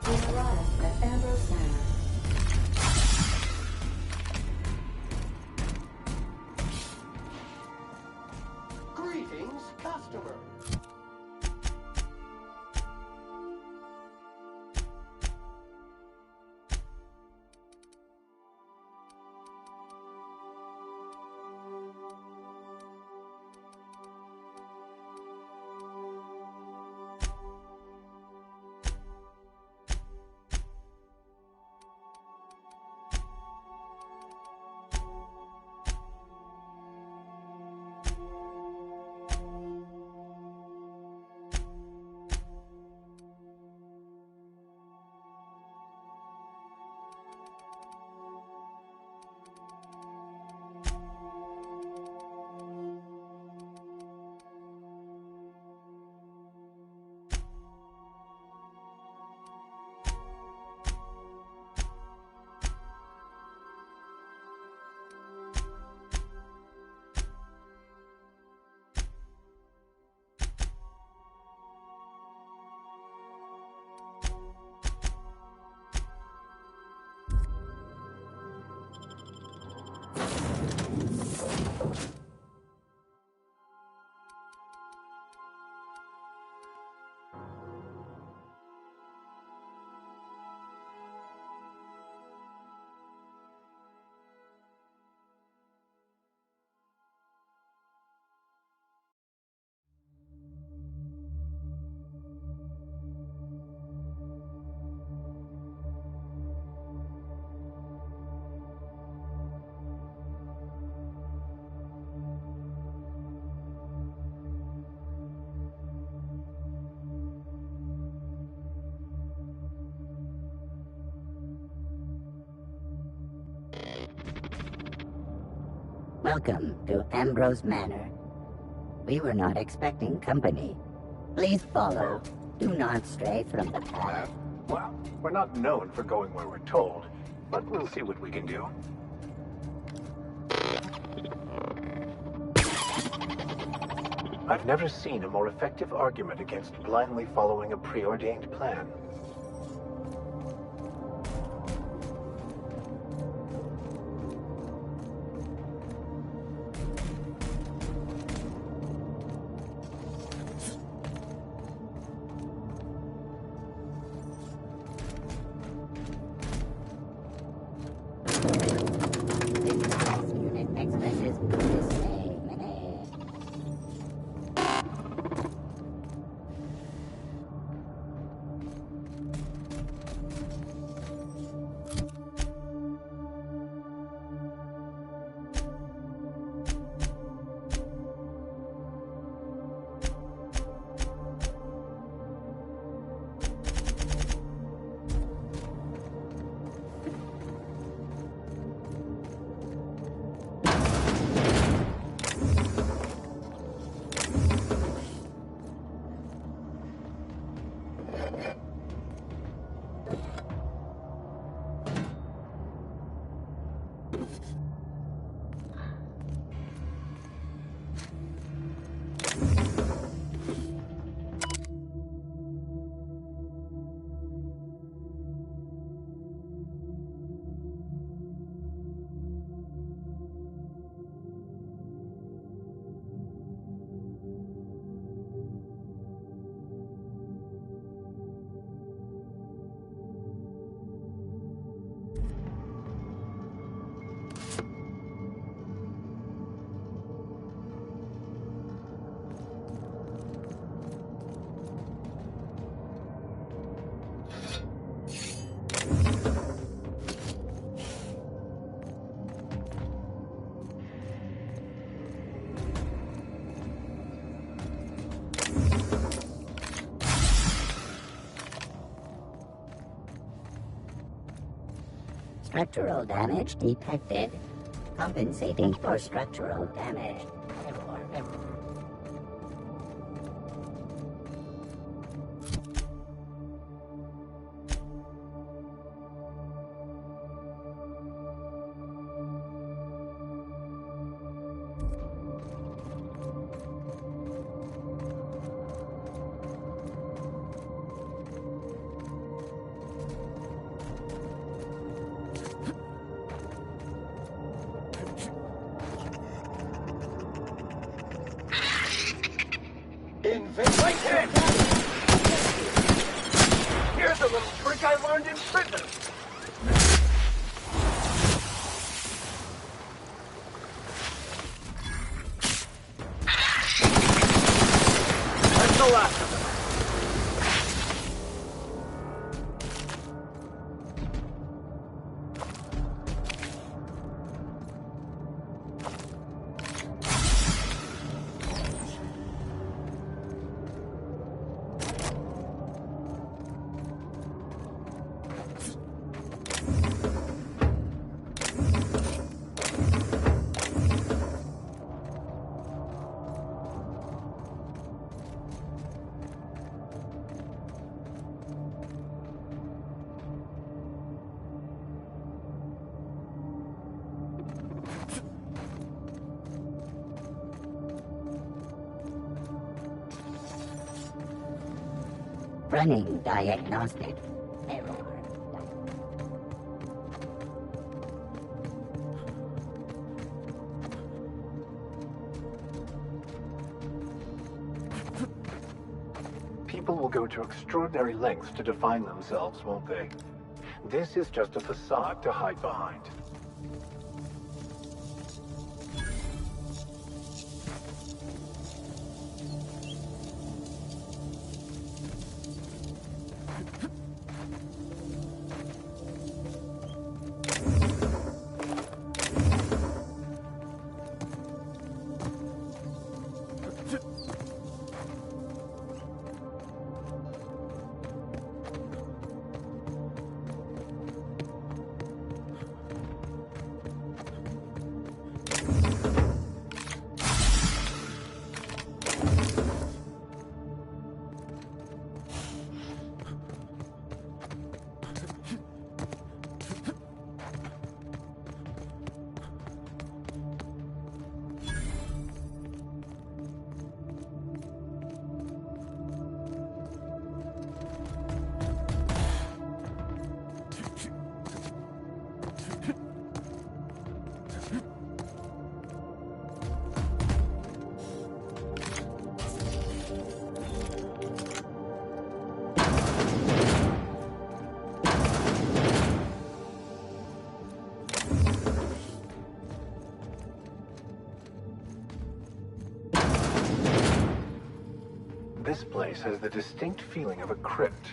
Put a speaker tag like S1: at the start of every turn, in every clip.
S1: We've arrived at Ambrose Manor.
S2: Greetings, customer.
S3: Welcome to Ambrose Manor. We were not expecting company. Please follow. Do not stray from the path.
S2: Well, we're not known for going where we're told, but we'll see what we can do. I've never seen a more effective argument against blindly following a preordained plan.
S3: Structural damage detected. Compensating for structural damage.
S2: Right hand! Here's a little trick I learned in prison. That's the last of them.
S3: Running diagnostic error.
S2: People will go to extraordinary lengths to define themselves, won't they? This is just a facade to hide behind. This place has the distinct feeling of a crypt.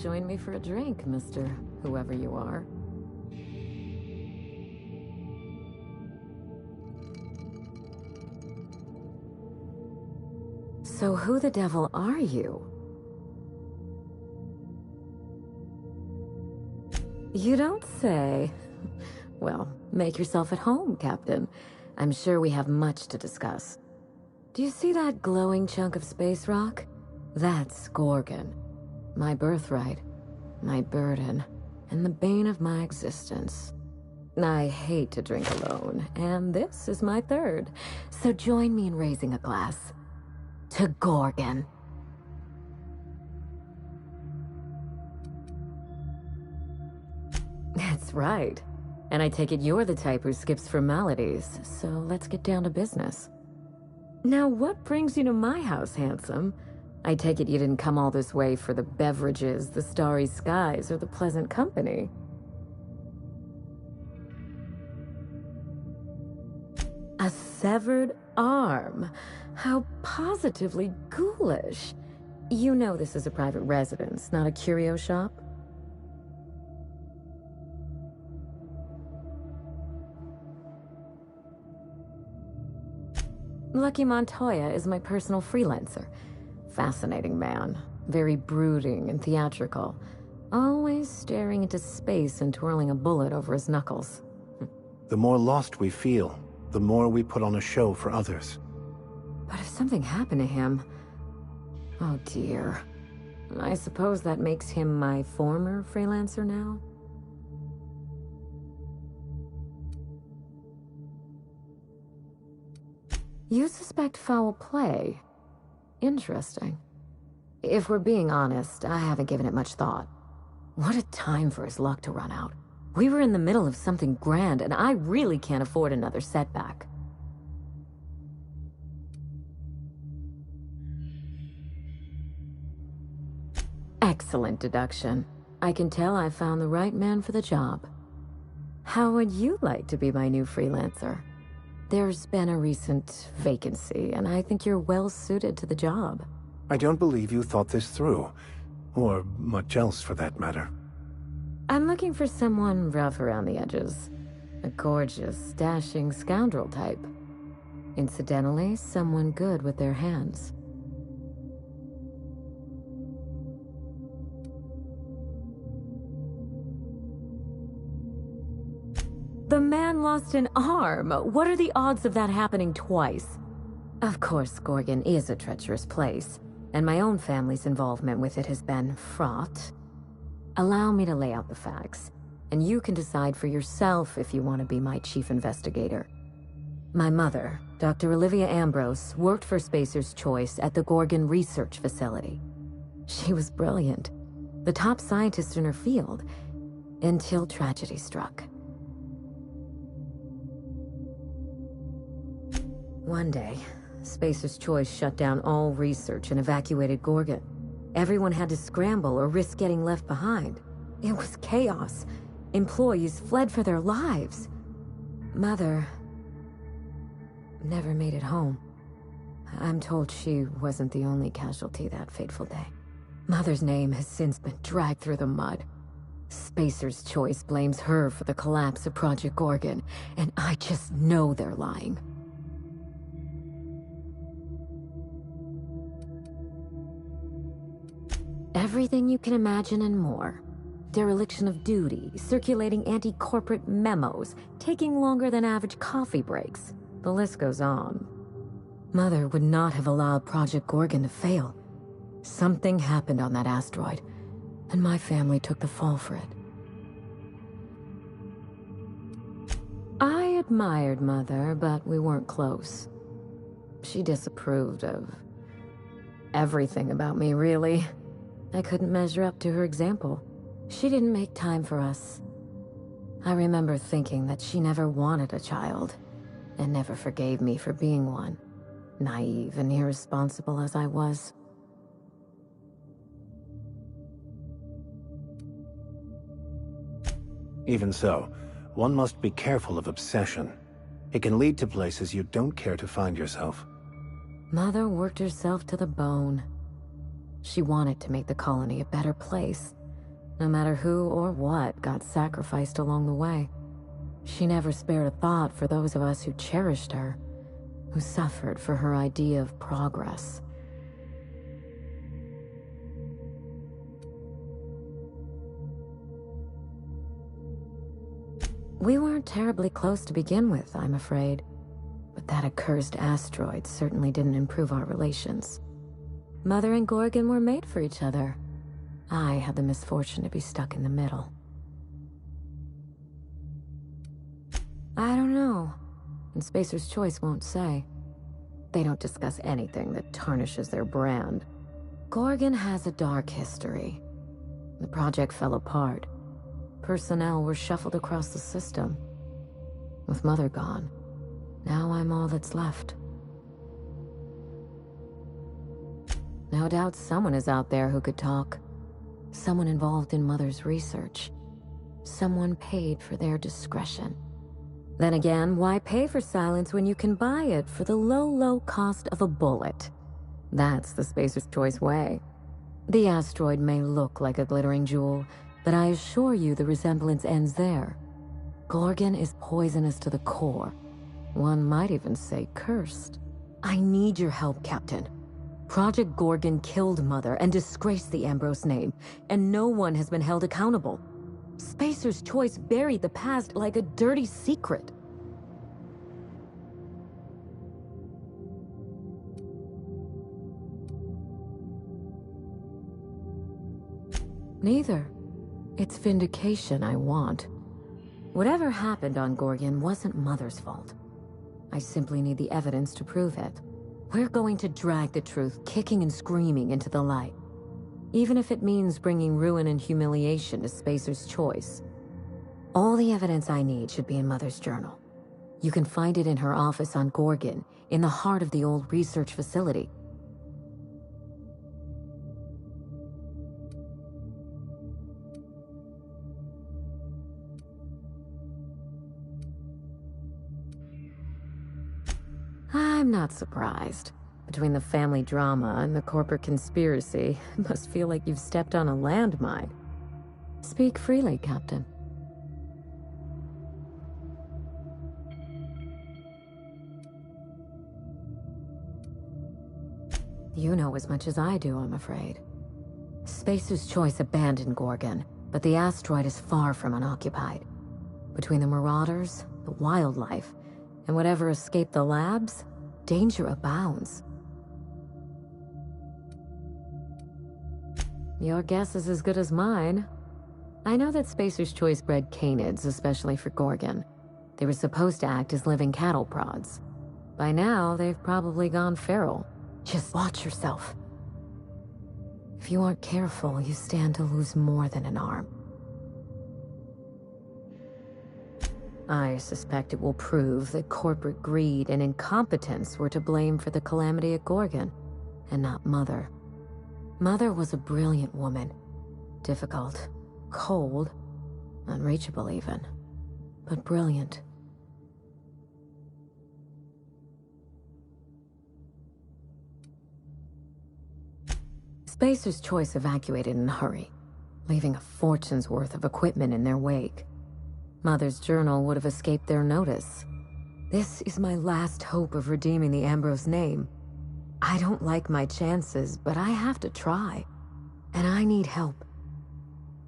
S4: join me for a drink, Mr. Whoever you are? So who the devil are you? You don't say. Well, make yourself at home, Captain. I'm sure we have much to discuss. Do you see that glowing chunk of space rock? That's Gorgon. My birthright, my burden, and the bane of my existence. I hate to drink alone, and this is my third. So join me in raising a glass. To Gorgon. That's right. And I take it you're the type who skips formalities, so let's get down to business. Now, what brings you to my house, handsome? I take it you didn't come all this way for the beverages, the starry skies, or the pleasant company. A severed arm. How positively ghoulish. You know this is a private residence, not a curio shop? Lucky Montoya is my personal freelancer. Fascinating man. Very brooding and theatrical. Always staring into space and twirling a bullet over his knuckles.
S2: The more lost we feel, the more we put on a show for others.
S4: But if something happened to him... Oh dear. I suppose that makes him my former freelancer now? You suspect foul play? Interesting. If we're being honest, I haven't given it much thought. What a time for his luck to run out. We were in the middle of something grand, and I really can't afford another setback. Excellent deduction. I can tell I found the right man for the job. How would you like to be my new freelancer? There's been a recent vacancy, and I think you're well suited to the job.
S2: I don't believe you thought this through. Or much else, for that matter.
S4: I'm looking for someone rough around the edges. A gorgeous, dashing scoundrel type. Incidentally, someone good with their hands. The man lost an arm. What are the odds of that happening twice? Of course, Gorgon is a treacherous place, and my own family's involvement with it has been fraught. Allow me to lay out the facts, and you can decide for yourself if you want to be my chief investigator. My mother, Dr. Olivia Ambrose, worked for Spacer's Choice at the Gorgon Research Facility. She was brilliant, the top scientist in her field, until tragedy struck. One day, Spacer's Choice shut down all research and evacuated Gorgon. Everyone had to scramble or risk getting left behind. It was chaos. Employees fled for their lives. Mother never made it home. I'm told she wasn't the only casualty that fateful day. Mother's name has since been dragged through the mud. Spacer's Choice blames her for the collapse of Project Gorgon, and I just know they're lying. Everything you can imagine and more. Dereliction of duty, circulating anti-corporate memos, taking longer than average coffee breaks. The list goes on. Mother would not have allowed Project Gorgon to fail. Something happened on that asteroid, and my family took the fall for it. I admired Mother, but we weren't close. She disapproved of everything about me, really. I couldn't measure up to her example. She didn't make time for us. I remember thinking that she never wanted a child, and never forgave me for being one, naive and irresponsible as I was.
S2: Even so, one must be careful of obsession. It can lead to places you don't care to find yourself.
S4: Mother worked herself to the bone. She wanted to make the colony a better place, no matter who or what got sacrificed along the way. She never spared a thought for those of us who cherished her, who suffered for her idea of progress. We weren't terribly close to begin with, I'm afraid. But that accursed asteroid certainly didn't improve our relations. Mother and Gorgon were made for each other. I had the misfortune to be stuck in the middle. I don't know, and Spacer's Choice won't say. They don't discuss anything that tarnishes their brand. Gorgon has a dark history. The project fell apart. Personnel were shuffled across the system. With Mother gone, now I'm all that's left. No doubt someone is out there who could talk. Someone involved in Mother's research. Someone paid for their discretion. Then again, why pay for silence when you can buy it for the low, low cost of a bullet? That's the Spacer's Choice way. The asteroid may look like a glittering jewel, but I assure you the resemblance ends there. Gorgon is poisonous to the core. One might even say cursed. I need your help, Captain. Project Gorgon killed Mother and disgraced the Ambrose name, and no one has been held accountable. Spacer's Choice buried the past like a dirty secret. Neither. It's vindication I want. Whatever happened on Gorgon wasn't Mother's fault. I simply need the evidence to prove it. We're going to drag the truth kicking and screaming into the light. Even if it means bringing ruin and humiliation to Spacer's Choice. All the evidence I need should be in Mother's journal. You can find it in her office on Gorgon, in the heart of the old research facility. I'm not surprised. Between the family drama and the corporate conspiracy, it must feel like you've stepped on a landmine. Speak freely, Captain. You know as much as I do, I'm afraid. Spacer's Choice abandoned Gorgon, but the asteroid is far from unoccupied. Between the marauders, the wildlife, and whatever escaped the labs, danger abounds. Your guess is as good as mine. I know that Spacer's Choice bred canids, especially for Gorgon. They were supposed to act as living cattle prods. By now, they've probably gone feral. Just watch yourself. If you aren't careful, you stand to lose more than an arm. I suspect it will prove that corporate greed and incompetence were to blame for the calamity at Gorgon, and not Mother. Mother was a brilliant woman. Difficult, cold, unreachable even, but brilliant. Spacer's Choice evacuated in a hurry, leaving a fortune's worth of equipment in their wake. Mother's journal would have escaped their notice. This is my last hope of redeeming the Ambrose name. I don't like my chances, but I have to try. And I need help.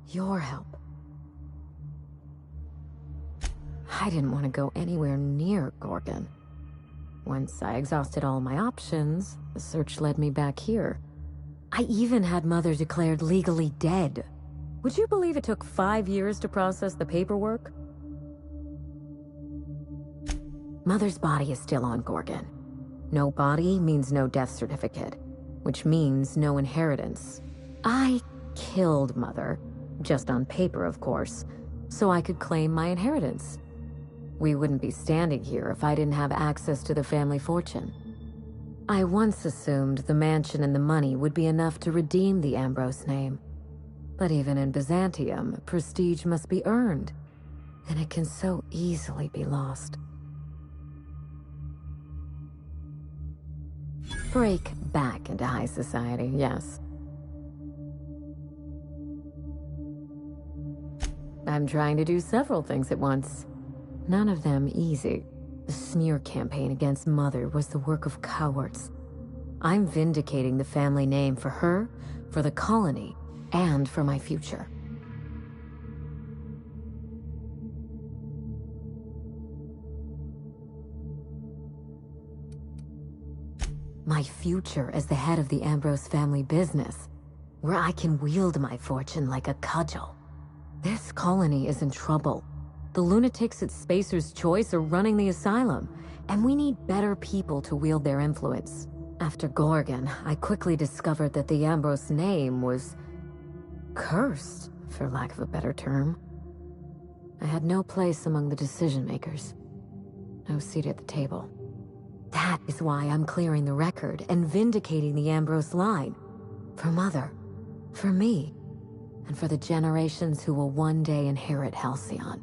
S4: Your help. I didn't want to go anywhere near Gorgon. Once I exhausted all my options, the search led me back here. I even had Mother declared legally dead. Would you believe it took 5 years to process the paperwork? Mother's body is still on Gorgon. No body means no death certificate, which means no inheritance. I killed Mother, just on paper, of course, so I could claim my inheritance. We wouldn't be standing here if I didn't have access to the family fortune. I once assumed the mansion and the money would be enough to redeem the Ambrose name. But even in Byzantium, prestige must be earned, and it can so easily be lost. Break back into high society, yes. I'm trying to do several things at once. None of them easy. The smear campaign against Mother was the work of cowards. I'm vindicating the family name for her, for the colony, and for my future. My future as the head of the Ambrose family business, where I can wield my fortune like a cudgel. This colony is in trouble. The lunatics at Spacer's Choice are running the asylum, and we need better people to wield their influence. After Gorgon, I quickly discovered that the Ambrose name was cursed, for lack of a better term. I had no place among the decision makers. No seat at the table. That is why I'm clearing the record and vindicating the Ambrose line. For Mother, for me, and for the generations who will one day inherit Halcyon.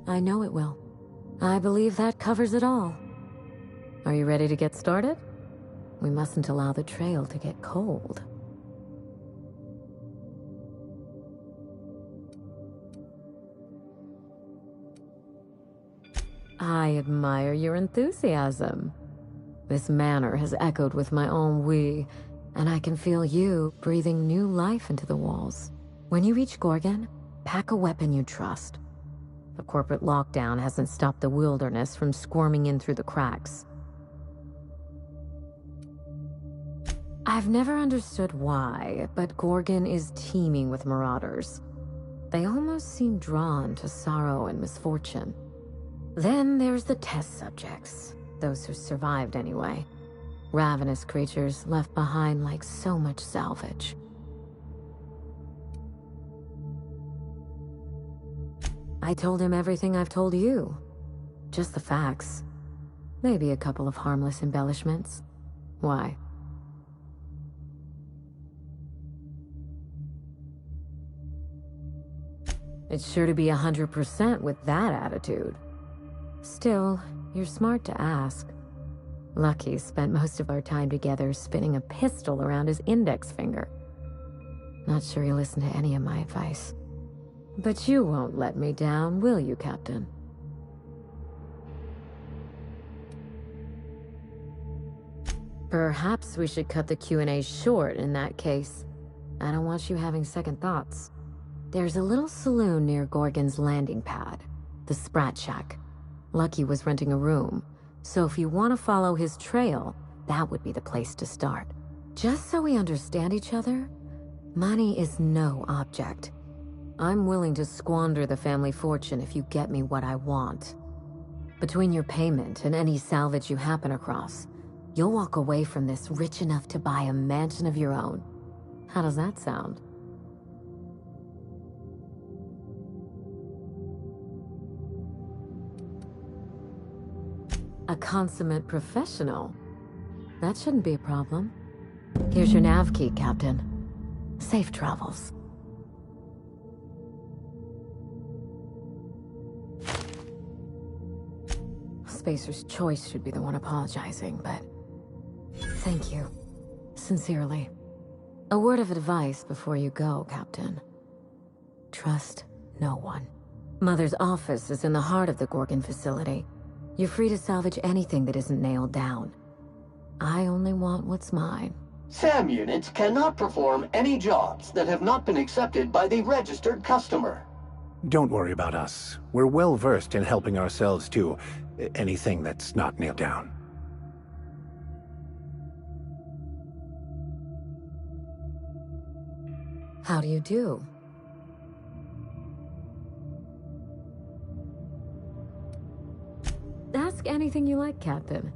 S4: I know it will. I believe that covers it all. Are you ready to get started? We mustn't allow the trail to get cold. I admire your enthusiasm. This manor has echoed with my ennui, and I can feel you breathing new life into the walls. When you reach Gorgon, pack a weapon you trust. The corporate lockdown hasn't stopped the wilderness from squirming in through the cracks. I've never understood why, but Gorgon is teeming with marauders. They almost seem drawn to sorrow and misfortune. Then there's the test subjects, those who survived anyway. Ravenous creatures left behind like so much salvage. I told him everything I've told you. Just the facts. Maybe a couple of harmless embellishments. Why? It's sure to be 100% with that attitude. Still, you're smart to ask. Lucky spent most of our time together spinning a pistol around his index finger. Not sure he'll listen to any of my advice. But you won't let me down, will you, Captain? Perhaps we should cut the Q&A short in that case. I don't want you having second thoughts. There's a little saloon near Gorgon's landing pad, the Sprat Shack. Lucky was renting a room, so if you want to follow his trail, that would be the place to start. Just so we understand each other, money is no object. I'm willing to squander the family fortune if you get me what I want. Between your payment and any salvage you happen across, you'll walk away from this rich enough to buy a mansion of your own. How does that sound? A consummate professional. That shouldn't be a problem. Here's your nav key, Captain. Safe travels. Spacer's Choice should be the one apologizing, but thank you. Sincerely. A word of advice before you go, Captain. Trust no one. Mother's office is in the heart of the Gorgon facility. You're free to salvage anything that isn't nailed down. I only want what's mine.
S5: SAM units cannot perform any jobs that have not been accepted by the registered customer.
S2: Don't worry about us. We're well versed in helping ourselves to anything that's not nailed down.
S4: How do you do? Ask anything you like, Captain.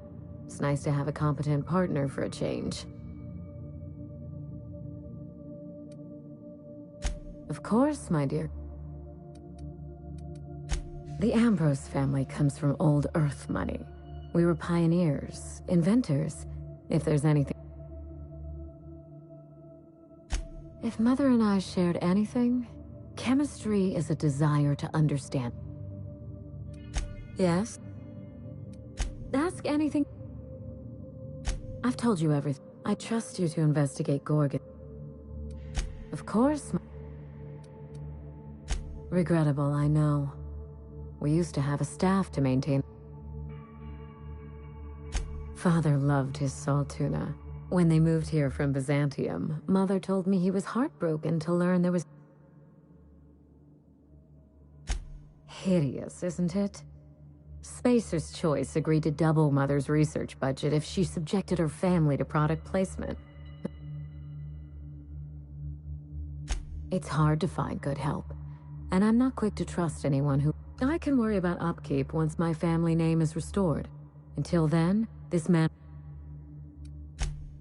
S4: It's nice to have a competent partner for a change. Of course, my dear. The Ambrose family comes from old Earth money. We were pioneers, inventors, if there's anything. If Mother and I shared anything, chemistry is a desire to understand. Yes? Ask anything. I've told you everything. I trust you to investigate Gorgon. Of course. Regrettable, I know. We used to have a staff to maintain. Father loved his salt tuna. When they moved here from Byzantium, Mother told me he was heartbroken to learn there was... Hideous, isn't it? Spacer's Choice agreed to double Mother's research budget if she subjected her family to product placement. It's hard to find good help, and I'm not quick to trust anyone who... I can worry about upkeep once my family name is restored. Until then, this man...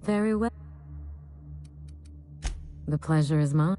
S4: Very well. The pleasure is mine.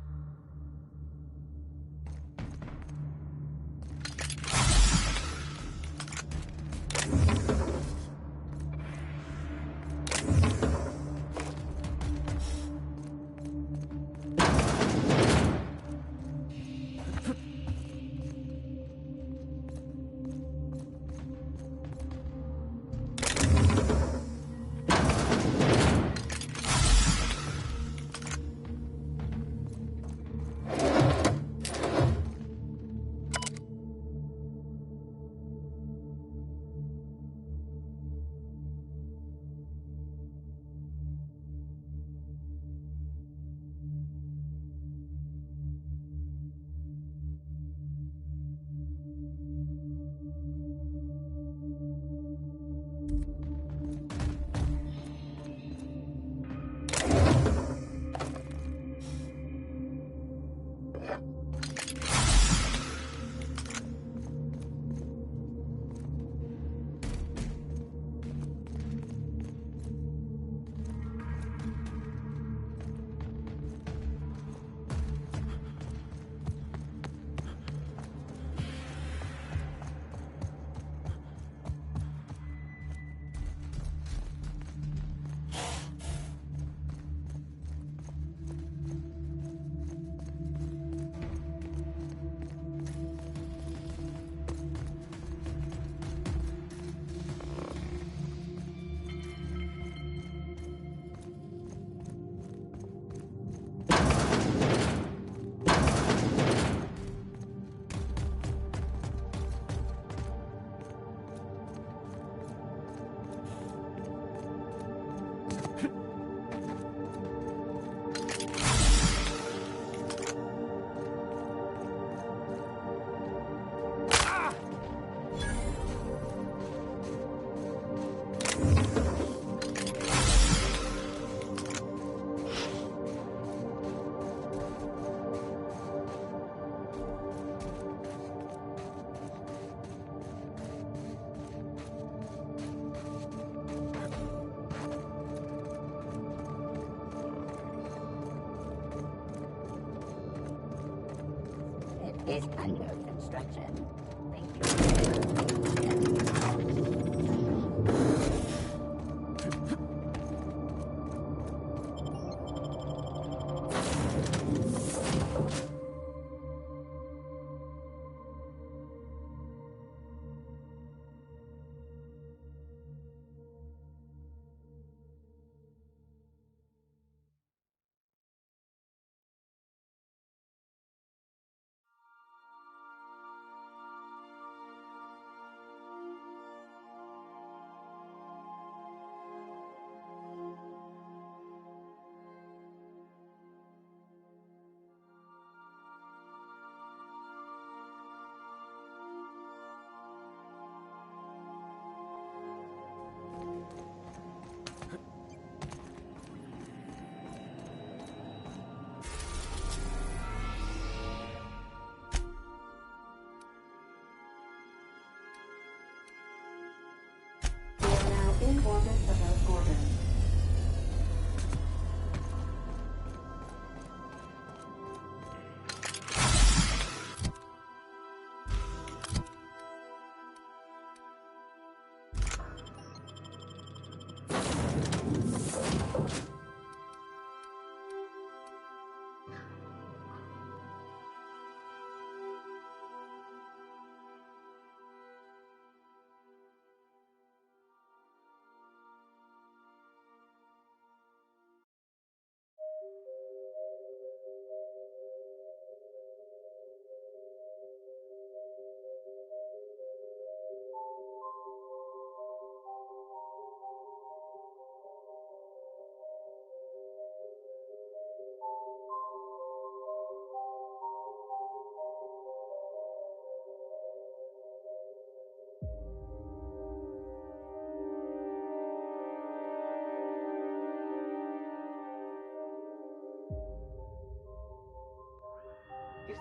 S3: Is under construction. Thank
S1: We are now in orbit above Gorgon.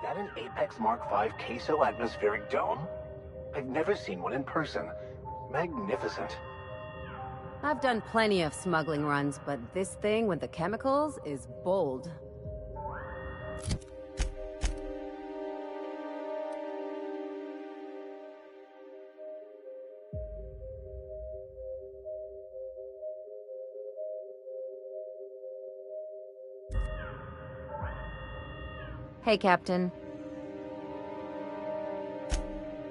S2: that an Apex Mark V queso atmospheric dome? I've never seen one in person. Magnificent.
S6: I've done plenty of smuggling runs, but this thing with the chemicals is bold. Hey, Captain.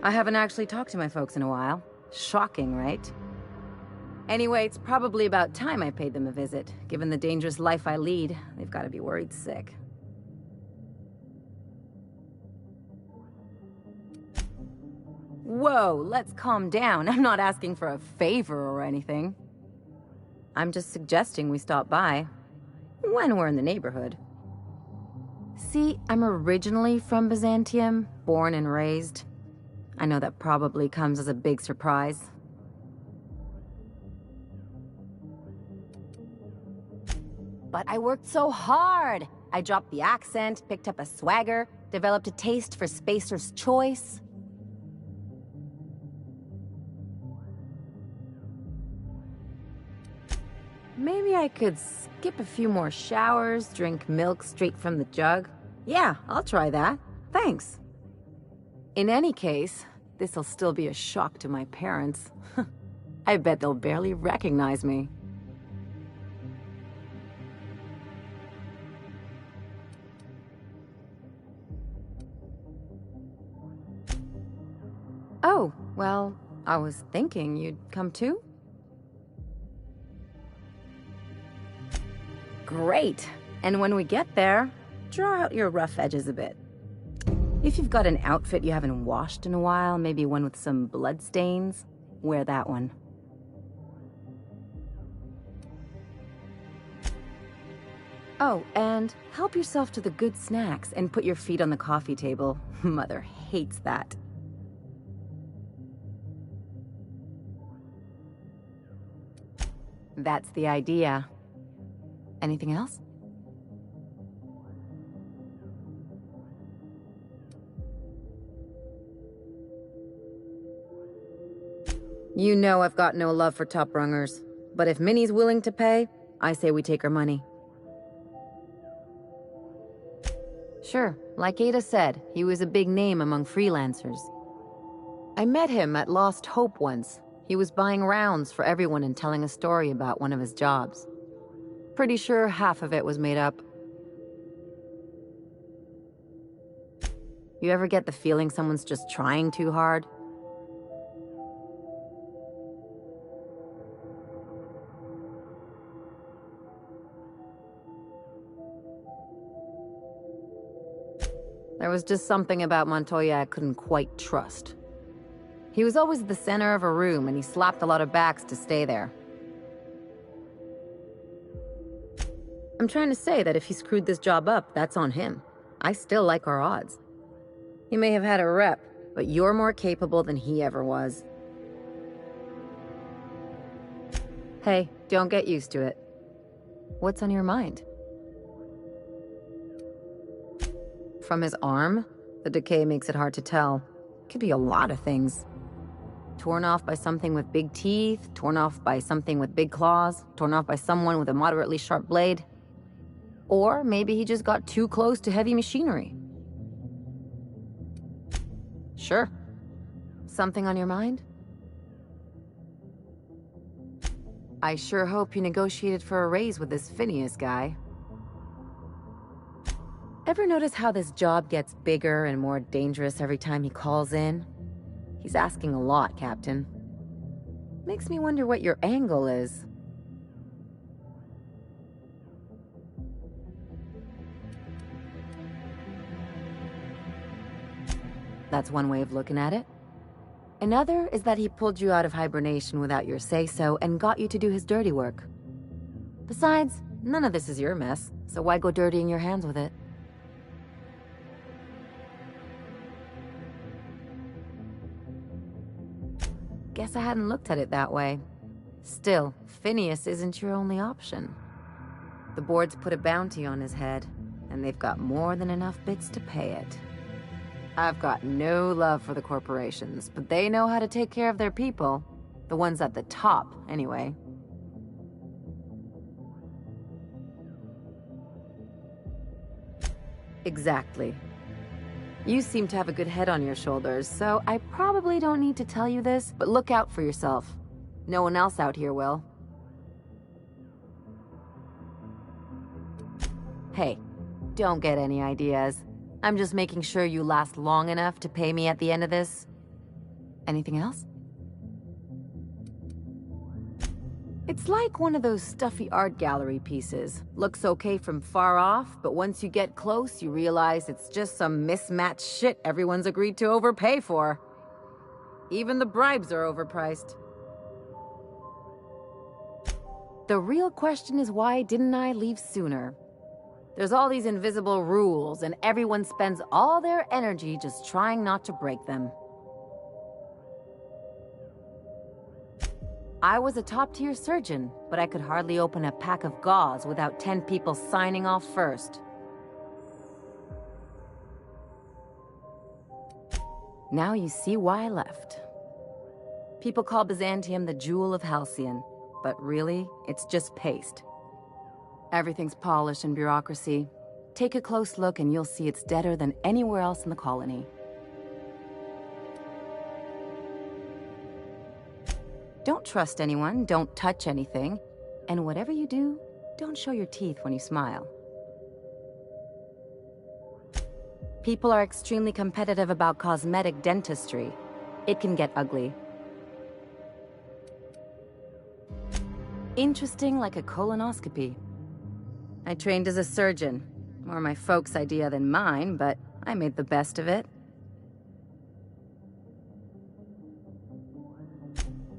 S6: I haven't actually talked to my folks in a while. Shocking, right? Anyway, it's probably about time I paid them a visit. Given the dangerous life I lead, they've got to be worried sick. Whoa, let's calm down. I'm not asking for a favor or anything. I'm just suggesting we stop by. When we're in the neighborhood. See, I'm originally from Byzantium, born and raised. I know that probably comes as a big surprise. But I worked so hard! I dropped the accent, picked up a swagger, developed a taste for Spacer's Choice. Maybe I could skip a few more showers, drink milk straight from the jug. Yeah, I'll try that. Thanks. In any case, this'll still be a shock to my parents. I bet they'll barely recognize me. Oh, well, I was thinking you'd come too? Great. And when we get there, draw out your rough edges a bit. If you've got an outfit you haven't washed in a while, maybe one with some blood stains, wear that one. Oh, and help yourself to the good snacks and put your feet on the coffee table. Mother hates that. That's the idea. Anything else? You know I've got no love for top-rungers, but if Minnie's willing to pay, I say we take her money. Sure, like Ada said, he was a big name among freelancers. I met him at Lost Hope once. He was buying rounds for everyone and telling a story about one of his jobs. Pretty sure half of it was made up. You ever get the feeling someone's just trying too hard? There was just something about Montoya I couldn't quite trust. He was always the center of a room, and he slapped a lot of backs to stay there. I'm trying to say that if he screwed this job up, that's on him. I still like our odds. He may have had a rep, but you're more capable than he ever was. Hey, don't get used to it. What's on your mind? From his arm? The decay makes it hard to tell. Could be a lot of things. Torn off by something with big teeth, torn off by something with big claws, torn off by someone with a moderately sharp blade. Or maybe he just got too close to heavy machinery. Sure. Something on your mind? I sure hope you negotiated for a raise with this Phineas guy. Ever notice how this job gets bigger and more dangerous every time he calls in? He's asking a lot, Captain. Makes me wonder what your angle is. That's one way of looking at it. Another is that he pulled you out of hibernation without your say-so and got you to do his dirty work. Besides, none of this is your mess, so why go dirtying your hands with it? Guess I hadn't looked at it that way. Still, Phineas isn't your only option. The board's put a bounty on his head, and they've got more than enough bits to pay it. I've got no love for the corporations, but they know how to take care of their people. The ones at the top, anyway. Exactly. You seem to have a good head on your shoulders, so I probably don't need to tell you this, but look out for yourself. No one else out here will. Hey, don't get any ideas. I'm just making sure you last long enough to pay me at the end of this. Anything else? It's like one of those stuffy art gallery pieces. Looks okay from far off, but once you get close, you realize it's just some mismatched shit everyone's agreed to overpay for. Even the bribes are overpriced. The real question is, why didn't I leave sooner? There's all these invisible rules, and everyone spends all their energy just trying not to break them. I was a top-tier surgeon, but I could hardly open a pack of gauze without 10 people signing off first. Now you see why I left. People call Byzantium the jewel of Halcyon, but really, it's just paste. Everything's polished and bureaucracy. Take a close look and you'll see it's deader than anywhere else in the colony. Don't trust anyone, don't touch anything, and whatever you do, don't show your teeth when you smile. People are extremely competitive about cosmetic dentistry. It can get ugly. Interesting like a colonoscopy. I trained as a surgeon. More my folks' idea than mine, but I made the best of it.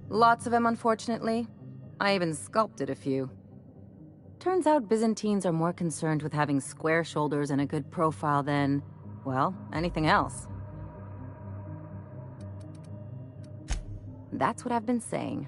S6: Lots of them, unfortunately. I even sculpted a few. Turns out Byzantines are more concerned with having square shoulders and a good profile than, well, anything else. That's what I've been saying.